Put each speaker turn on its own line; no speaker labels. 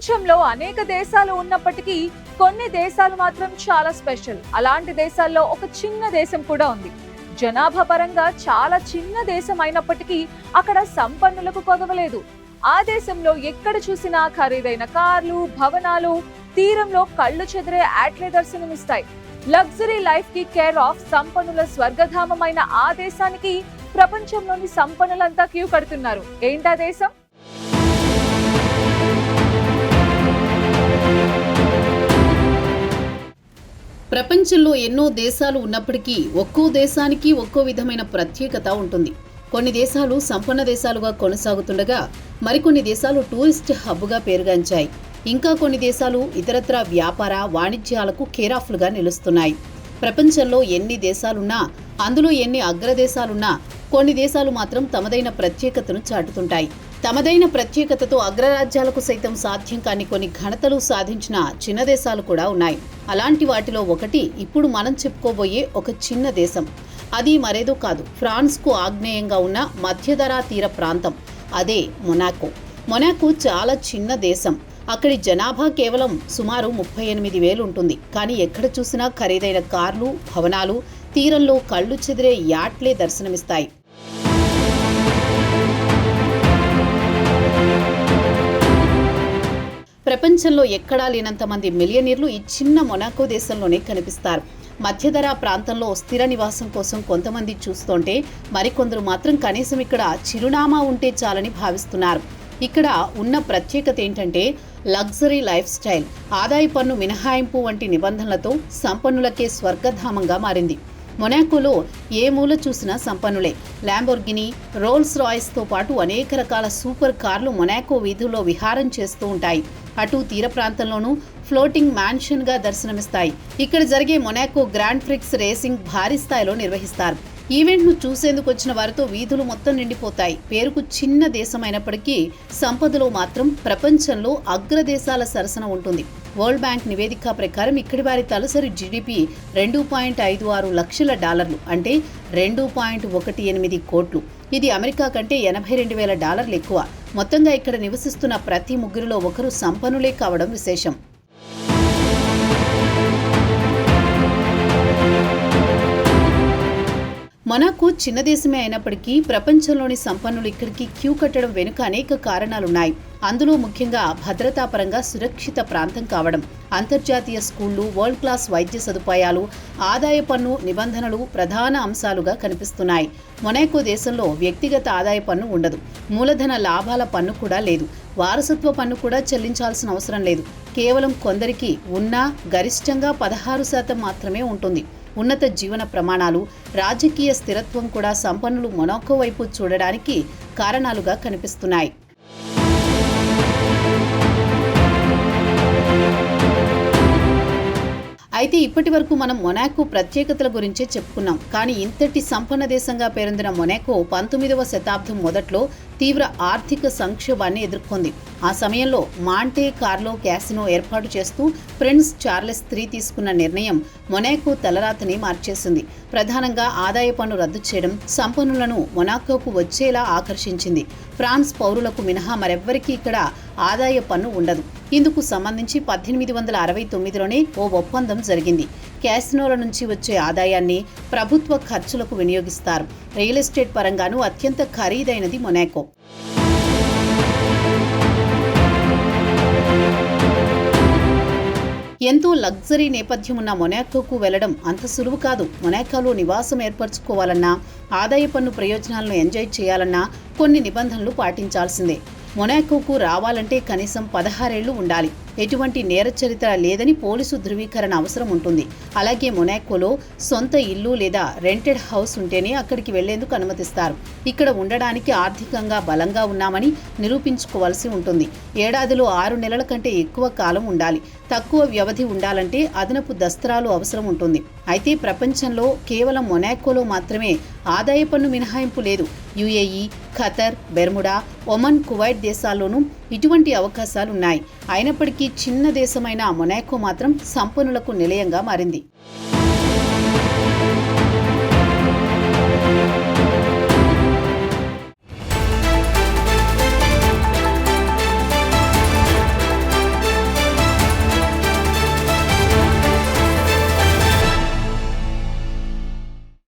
ప్రపంచంలో అనేక దేశాలు ఉన్నప్పటికీ కొన్ని దేశాలు మాత్రం చాలా స్పెషల్. అలాంటి దేశాల్లో ఒక చిన్న దేశం కూడా ఉంది. జనాభా పరంగా చాలా చిన్న దేశం అయినప్పటికీ అక్కడ సంపన్నులకు కొదవలేదు. ఆ దేశంలో ఎక్కడ చూసినా ఖరీదైన కార్లు, భవనాలు, తీరంలో కళ్ళు చెదిరే యాట్లే దర్శనమిస్తాయి. లగ్జరీ లైఫ్ కి కేర్ ఆఫ్ సంపన్నుల స్వర్గధామమైన ఆ దేశానికి ప్రపంచంలోని సంపన్నులంతా క్యూ కడుతున్నారు. ఏంటా దేశం?
ప్రపంచంలో ఎన్నో దేశాలు ఉన్నప్పటికీ ఒక్కో దేశానికి ఒక్కో విధమైన ప్రత్యేకత ఉంటుంది. కొన్ని దేశాలు సంపన్న దేశాలుగా కొనసాగుతుండగా మరికొన్ని దేశాలు టూరిస్ట్ హబ్గా పేరుగాంచాయి. ఇంకా కొన్ని దేశాలు ఇతరత్రా వ్యాపార వాణిజ్యాలకు కేరాఫ్లుగా నిలుస్తున్నాయి. ప్రపంచంలో ఎన్ని దేశాలున్నా, అందులో ఎన్ని అగ్రదేశాలున్నా కొన్ని దేశాలు మాత్రం తమదైన ప్రత్యేకతను చాటుతుంటాయి. తమదైన ప్రత్యేకతతో అగ్రరాజ్యాలకు సైతం సాధ్యం కాని కొన్ని ఘనతలు సాధించిన చిన్న దేశాలు కూడా ఉన్నాయి. అలాంటి వాటిలో ఒకటి ఇప్పుడు మనం చెప్పుకోబోయే ఒక చిన్న దేశం. అది మరేదో కాదు, ఫ్రాన్స్కు ఆగ్నేయంగా ఉన్న మధ్యధరా తీర ప్రాంతం. అదే మొనాకో. మొనాకో చాలా చిన్న దేశం. అక్కడి జనాభా కేవలం సుమారు 38,000 ఉంటుంది. కానీ ఎక్కడ చూసినా ఖరీదైన కార్లు, భవనాలు, తీరంలో కళ్ళు చెదిరే యాట్లే దర్శనమిస్తాయి. ప్రపంచంలో ఎక్కడా లేనంత మంది మిలియనీర్లు ఈ చిన్న మొనాకో దేశంలోనే కనిపిస్తారు. మధ్యధరా ప్రాంతంలో స్థిర నివాసం కోసం కొంతమంది చూస్తుంటే మరికొందరు మాత్రం కనీసం ఇక్కడ చిరునామా ఉంటే చాలని భావిస్తున్నారు. ఇక్కడ ఉన్న ప్రత్యేకత ఏంటంటే లగ్జరీ లైఫ్ స్టైల్. ఆదాయ పన్ను మినహాయింపు వంటి నిబంధనలతో సంపన్నులకే స్వర్గధామంగా మారింది. మొనాకోలో ఏ మూల చూసినా సంపన్నులే. ల్యాంబోర్గిని, రోల్స్ రాయ్స్తో పాటు అనేక రకాల సూపర్ కార్లు మొనాకో వీధుల్లో విహారం చేస్తూ ఉంటాయి. అటు తీర ప్రాంతంలోనూ ఫ్లోటింగ్ మ్యాన్షన్గా దర్శనమిస్తాయి. ఇక్కడ జరిగే మొనాకో గ్రాండ్ ప్రిక్స్ రేసింగ్ భారీ స్థాయిలో నిర్వహిస్తారు. ఈవెంట్ను చూసేందుకు వచ్చిన వారితో వీధులు మొత్తం నిండిపోతాయి. పేరుకు చిన్న దేశమైనప్పటికీ సంపదలో మాత్రం ప్రపంచంలో అగ్రదేశాల సరసన ఉంటుంది. వరల్డ్ బ్యాంక్ నివేదిక ప్రకారం ఇక్కడి వారి తలసరి జీడీపీ $2.56 లక్షల, అంటే $2.18 కోట్లు. ఇది అమెరికా కంటే $82,000 ఎక్కువ. మొత్తంగా ఇక్కడ నివసిస్తున్న ప్రతి ముగ్గురిలో ఒకరు సంపన్నులే కావడం విశేషం. మొనాకో చిన్న దేశమే అయినప్పటికీ ప్రపంచంలోని సంపన్నులు ఇక్కడికి క్యూ కట్టడం వెనుక అనేక కారణాలున్నాయి. అందులో ముఖ్యంగా భద్రతాపరంగా సురక్షిత ప్రాంతం కావడం, అంతర్జాతీయ స్కూళ్లు, వరల్డ్ క్లాస్ వైద్య సదుపాయాలు, ఆదాయ పన్ను నిబంధనలు ప్రధాన అంశాలుగా కనిపిస్తున్నాయి. మొనాకో దేశంలో వ్యక్తిగత ఆదాయ పన్ను ఉండదు. మూలధన లాభాల పన్ను కూడా లేదు. వారసత్వ పన్ను కూడా చెల్లించాల్సిన అవసరం లేదు. కేవలం కొందరికి ఉన్నా గరిష్టంగా 16% మాత్రమే ఉంటుంది. ఉన్నత జీవన ప్రమాణాలు, రాజకీయ స్థిరత్వం కూడా సంపన్నులు మొనాకో వైపు చూడడానికి కారణాలుగా కనిపిస్తున్నాయి. అయితే ఇప్పటి వరకు మనం మొనాకో ప్రత్యేకతల గురించే చెప్పుకున్నాం. కానీ ఇంతటి సంపన్న దేశంగా పేరొందిన మొనాకో 19వ శతాబ్దం మొదట్లో తీవ్ర ఆర్థిక సంక్షోభాన్ని ఎదుర్కొంది. ఆ సమయంలో మాంటే కార్లో క్యాసినో ఏర్పాటు చేస్తూ ప్రిన్స్ చార్లెస్ III తీసుకున్న నిర్ణయం మొనాకో తలరాతని మార్చేసింది. ప్రధానంగా ఆదాయ పన్ను రద్దు చేయడం సంపన్నులను మొనాకోకు వచ్చేలా ఆకర్షించింది. ఫ్రాన్స్ పౌరులకు మినహా మరెవ్వరికీ ఇక్కడ ఆదాయ పన్ను ఉండదు. ఇందుకు సంబంధించి 1869లోనే ఓ ఒప్పందం జరిగింది. క్యాసినోల నుంచి వచ్చే ఆదాయాన్ని ప్రభుత్వ ఖర్చులకు వినియోగిస్తారు. రియల్ ఎస్టేట్ పరంగానూ అత్యంత ఖరీదైనది మొనాకో. ఎంతో లగ్జరీ నేపథ్యం ఉన్న మొనాకోకు వెళ్లడం అంత సులువు కాదు. మొనాకోలో నివాసం ఏర్పరచుకోవాలన్నా, ఆదాయ పన్ను ప్రయోజనాలను ఎంజాయ్ చేయాలన్నా కొన్ని నిబంధనలు పాటించాల్సిందే. మొనాకోకు రావాలంటే కనీసం 16 ఏళ్లు ఉండాలి. ఎటువంటి నేర చరిత్ర లేదని పోలీసు ధృవీకరణ అవసరం ఉంటుంది. అలాగే మొనాకోలో సొంత ఇల్లు లేదా రెంటెడ్ హౌస్ ఉంటేనే అక్కడికి వెళ్లేందుకు అనుమతిస్తారు. ఇక్కడ ఉండడానికి ఆర్థికంగా బలంగా ఉన్నామని నిరూపించుకోవాల్సి ఉంటుంది. ఏడాదిలో 6 నెలల కంటే ఎక్కువ కాలం ఉండాలి. తక్కువ వ్యవధి ఉండాలంటే అదనపు దస్త్రాలు అవసరం ఉంటుంది. అయితే ప్రపంచంలో కేవలం మొనాకోలో మాత్రమే ఆదాయ పన్ను మినహాయింపు లేదు. UAE, Qatar, Bermuda, Oman, Kuwait దేశాల్లోనూ ఇటువంటి అవకాశాలున్నాయి. అయినప్పటికీ చిన్న దేశమైన మొనాకో మాత్రం సంపన్నులకు నిలయంగా మారింది.